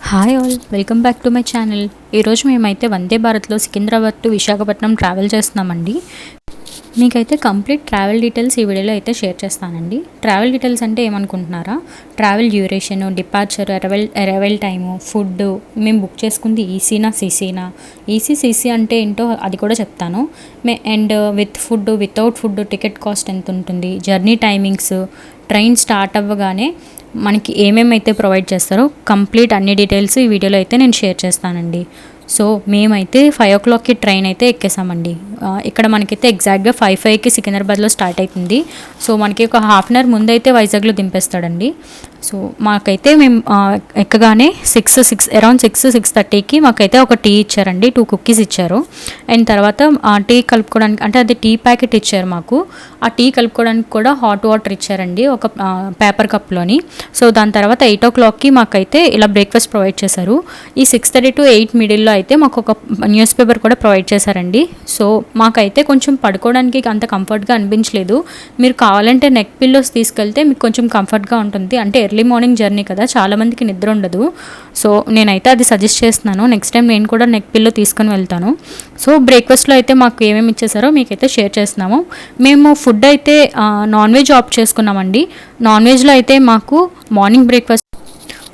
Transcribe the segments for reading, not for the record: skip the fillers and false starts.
Hi all, welcome back to my channel. ఈరోజు మేమైతే వందే భారత్లో సికింద్రాబాద్ టు విశాఖపట్నం ట్రావెల్ చేస్తున్నామండి. మీకైతే కంప్లీట్ ట్రావెల్ డీటెయిల్స్ ఈ వీడియోలో అయితే షేర్ చేస్తానండి. ట్రావెల్ డీటెయిల్స్ అంటే ఏమనుకుంటున్నారా? Travel duration, departure, arrival time, food, మేము బుక్ చేసుకుంది ఈసీనా సీసీనా, ఈసీ అంటే ఏంటో అది కూడా చెప్తాను. And with food, without food ticket cost ఎంత ఉంటుంది, జర్నీ టైమింగ్స్, ట్రైన్ స్టార్ట్ అవ్వగానే మనకి ఏమేమైతే ప్రొవైడ్ చేస్తారో కంప్లీట్ అన్ని డీటెయిల్స్ ఈ వీడియోలో అయితే నేను షేర్ చేస్తానండి. సో మేమైతే 5 o'clockకి ట్రైన్ అయితే ఎక్కేసామండి. ఇక్కడ మనకైతే ఎగ్జాక్ట్గా 5:05కి సికింద్రాబాద్లో స్టార్ట్ అవుతుంది. సో మనకి ఒక హాఫ్ అన్ అవర్ ముందైతే వైజాగ్లో దింపేస్తాడండి. సో మాకైతే మేము ఎక్కగానే అరౌండ్ 6:30కి మాకైతే ఒక టీ ఇచ్చారండి, 2 cookies ఇచ్చారు. అండ్ తర్వాత టీ కలుపుకోవడానికి అంటే అది టీ ప్యాకెట్ ఇచ్చారు మాకు. ఆ టీ కలుపుకోవడానికి కూడా హాట్ వాటర్ ఇచ్చారండి ఒక పేపర్ కప్లోని. సో దాని తర్వాత 8 o'clockకి మాకైతే ఇలా బ్రేక్ఫాస్ట్ ప్రొవైడ్ చేశారు. ఈ 6:30 to 8 మిడిల్లో అయితే మాకు ఒక న్యూస్ పేపర్ కూడా ప్రొవైడ్ చేశారండి. సో మాకైతే కొంచెం పడుకోవడానికి అంత కంఫర్ట్గా అనిపించలేదు. మీరు కావాలంటే నెక్ పిల్లోస్ తీసుకెళ్తే మీకు కొంచెం కంఫర్ట్గా ఉంటుంది. అంటే ఎర్లీ మార్నింగ్ జర్నీ కదా, చాలామందికి నిద్ర ఉండదు. సో నేనైతే అది సజెస్ట్ చేస్తున్నాను. నెక్స్ట్ టైం నేను కూడా నెక్ పిల్లో తీసుకొని వెళ్తాను. సో బ్రేక్ఫాస్ట్లో అయితే మాకు ఏమేమి ఇచ్చేసారో మీకైతే షేర్ చేస్తున్నాము. మేము ఫుడ్ అయితే నాన్ వెజ్ ఆప్ట్ చేసుకున్నామండి. నాన్ వెజ్లో అయితే మాకు మార్నింగ్ బ్రేక్ఫాస్ట్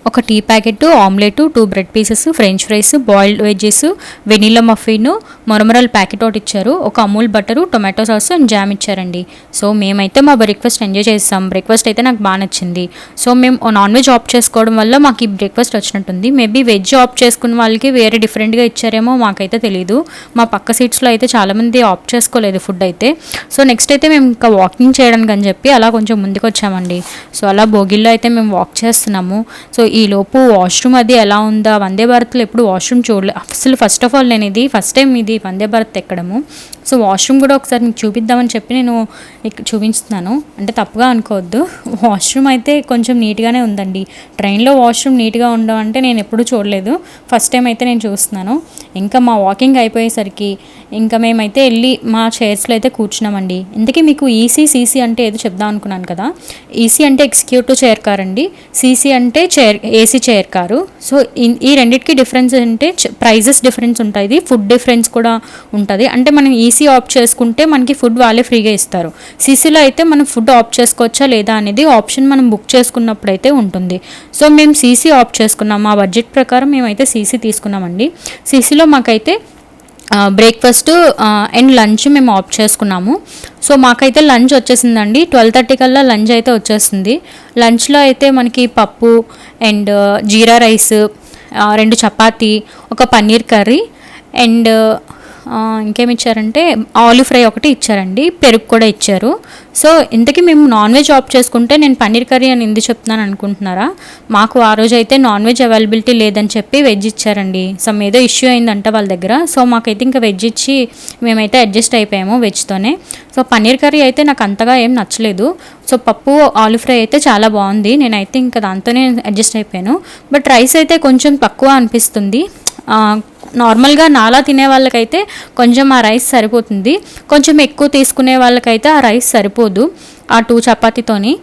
ఒక tea packet, omelette, 2 bread pieces, French fries, boiled veggies, vanilla muffin, మొరమరల్ ప్యాకెట్ ఒకటి ఇచ్చారు, ఒక Amul butter, tomato sauce and jam ఇచ్చారండి. సో మేమైతే మా బ్రేక్ఫాస్ట్ ఎంజాయ్ చేస్తాం. బ్రేక్ఫాస్ట్ అయితే నాకు బాగా నచ్చింది. సో మేము నాన్ వెజ్ ఆప్ట్ చేసుకోవడం వల్ల మాకు ఈ బ్రేక్ఫాస్ట్ వచ్చినట్టుంది. మేబీ వెజ్ ఆప్ట్ చేసుకున్న వాళ్ళకి వేరే డిఫరెంట్గా ఇచ్చారేమో మాకైతే తెలీదు. మా పక్క సీట్స్లో అయితే చాలామంది ఆప్ట్ చేసుకోలేదు ఫుడ్ అయితే. సో నెక్స్ట్ అయితే మేము ఇంకా వాకింగ్ చేయడానికి అని చెప్పి అలా కొంచెం ముందుకు వచ్చామండి. సో అలా భోగిల్లో అయితే మేము వాక్ చేస్తున్నాము. సో ఈ లోపు వాష్రూమ్ అది ఎలా ఉందా, వందే భారత్లో ఎప్పుడు వాష్రూమ్ చూడలేదు అసలు. ఫస్ట్ ఆఫ్ ఆల్ నేను ఇది ఫస్ట్ టైం ఇది వందే భారత్ ఎక్కడము. సో వాష్రూమ్ కూడా ఒకసారి మీకు చూపిద్దామని చెప్పి నేను చూపించుతున్నాను, అంటే తప్పుగా అనుకోవద్దు. వాష్రూమ్ అయితే కొంచెం నీట్గానే ఉందండి. ట్రైన్లో వాష్రూమ్ నీట్గా ఉండవు అంటే నేను ఎప్పుడూ చూడలేదు, ఫస్ట్ టైం అయితే నేను చూస్తున్నాను. ఇంకా మా వాకింగ్ అయిపోయేసరికి ఇంకా మేమైతే వెళ్ళి మా చైర్స్లో అయితే కూర్చున్నామండి. ఇంతకీ మీకు సీసీ అంటే ఏదో చెప్దాం అనుకున్నాను కదా. ఈసీ అంటే ఎగ్జిక్యూటివ్ చైర్ కార్ అండి, సీసీ అంటే ఏసీ చైర్ కారు. సో ఈ రెండింటికి డిఫరెన్స్ అంటే ప్రైజెస్ డిఫరెన్స్ ఉంటుంది, ఫుడ్ డిఫరెన్స్ కూడా ఉంటుంది. అంటే మనం ఈసీ ఆప్ట్ చేసుకుంటే మనకి ఫుడ్ వాళ్ళే ఫ్రీగా ఇస్తారు. సీసీలో అయితే మనం ఫుడ్ ఆప్ట్ చేసుకోవచ్చా లేదా అనేది ఆప్షన్ మనం బుక్ చేసుకున్నప్పుడు అయితే ఉంటుంది. సో మేము సీసీ ఆప్ట్ చేసుకున్నాం. మా బడ్జెట్ ప్రకారం మేమైతే సీసీ తీసుకున్నామండి. సీసీలో మాకైతే బ్రేక్ఫాస్ట్ అండ్ లంచ్ మేము ఆప్ట్ చేసుకున్నాము. సో మాకైతే లంచ్ వచ్చేసిందండి. 12:30 కల్లా లంచ్ అయితే వచ్చేసింది. లంచ్లో అయితే మనకి పప్పు అండ్ జీరా రైస్, 2 చపాతీ, ఒక పన్నీర్ కర్రీ అండ్ ఇంకేమి ఇచ్చారంటే ఆలూ ఫ్రై ఒకటి ఇచ్చారండి, పెరుగు కూడా ఇచ్చారు. సో ఇంతకీ మేము నాన్ వెజ్ ఆప్ట్ చేసుకుంటే నేను పన్నీర్ కర్రీ అని ఎందుకు చెప్తున్నాను అనుకుంటున్నారా? మాకు ఆ రోజు అయితే నాన్ వెజ్ అవైలబిలిటీ లేదని చెప్పి వెజ్ ఇచ్చారండి. సమ్ ఏదో ఇష్యూ అయిందంట వాళ్ళ దగ్గర. సో మాకైతే ఇంకా వెజ్ ఇచ్చి మేమైతే అడ్జస్ట్ అయిపోయాము వెజ్తోనే. సో పన్నీర్ కర్రీ అయితే నాకు అంతగా ఏం నచ్చలేదు. సో పప్పు, ఆలూ ఫ్రై అయితే చాలా బాగుంది. నేనైతే ఇంకా దాంతోనే అడ్జస్ట్ అయిపోయాను. బట్ రైస్ అయితే కొంచెం తక్కువ అనిపిస్తుంది. నార్మల్గా నాలా తినే వాళ్ళకైతే కొంచెం ఆ రైస్ సరిపోతుంది, కొంచెం ఎక్కువ తీసుకునే వాళ్ళకైతే ఆ రైస్ సరిపోదు ఆ 2 చపాతీతోని.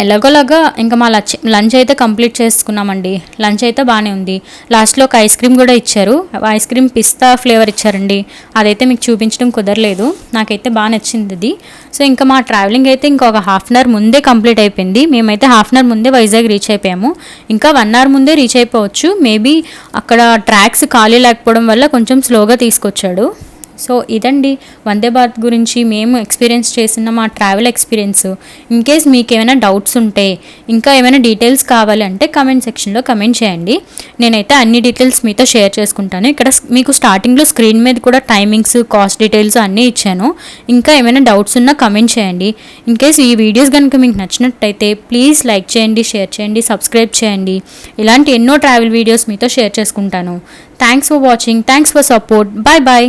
ఎలాగోలాగా ఇంకా మా లంచ్ అయితే కంప్లీట్ చేసుకున్నామండి. లంచ్ అయితే బాగానే ఉంది. లాస్ట్లో ఒక ఐస్ క్రీమ్ కూడా ఇచ్చారు. ఐస్ క్రీమ్ పిస్తా ఫ్లేవర్ ఇచ్చారండి. అదైతే మీకు చూపించడం కుదరలేదు, నాకైతే బాగా నచ్చింది అది. సో ఇంకా మా ట్రావెలింగ్ అయితే ఇంకొక హాఫ్ అన్ అవర్ ముందే కంప్లీట్ అయిపోయింది. మేమైతే హాఫ్ అన్ అవర్ ముందే వైజాగ్ రీచ్ అయిపోయాము. ఇంకా 1 hour ముందే రీచ్ అయిపోవచ్చు. మేబీ అక్కడ ట్రాక్స్ ఖాళీ లేకపోవడం వల్ల కొంచెం స్లోగా తీసుకొచ్చాడు. సో ఇదండి వందే భారత్ గురించి మేము ఎక్స్పీరియన్స్ చేసిన మా ట్రావెల్ ఎక్స్పీరియన్స్. ఇన్ కేస్ మీకు ఏమైనా డౌట్స్ ఉంటే, ఇంకా ఏమైనా డీటెయిల్స్ కావాలంటే కమెంట్ సెక్షన్లో కమెంట్ చేయండి. నేనైతే అన్ని డీటెయిల్స్ మీతో షేర్ చేసుకుంటాను. ఇక్కడ మీకు స్టార్టింగ్లో స్క్రీన్ మీద కూడా టైమింగ్స్, కాస్ట్ డీటెయిల్స్ అన్నీ ఇచ్చాను. ఇంకా ఏమైనా డౌట్స్ ఉన్నా కమెంట్ చేయండి. ఇన్ కేస్ ఈ వీడియోస్ కనుక మీకు నచ్చినట్టయితే ప్లీజ్ లైక్ చేయండి, షేర్ చేయండి, సబ్స్క్రైబ్ చేయండి. ఇలాంటి ఎన్నో ట్రావెల్ వీడియోస్ మీతో షేర్ చేసుకుంటాను. Thanks for watching, thanks for support. Bye bye.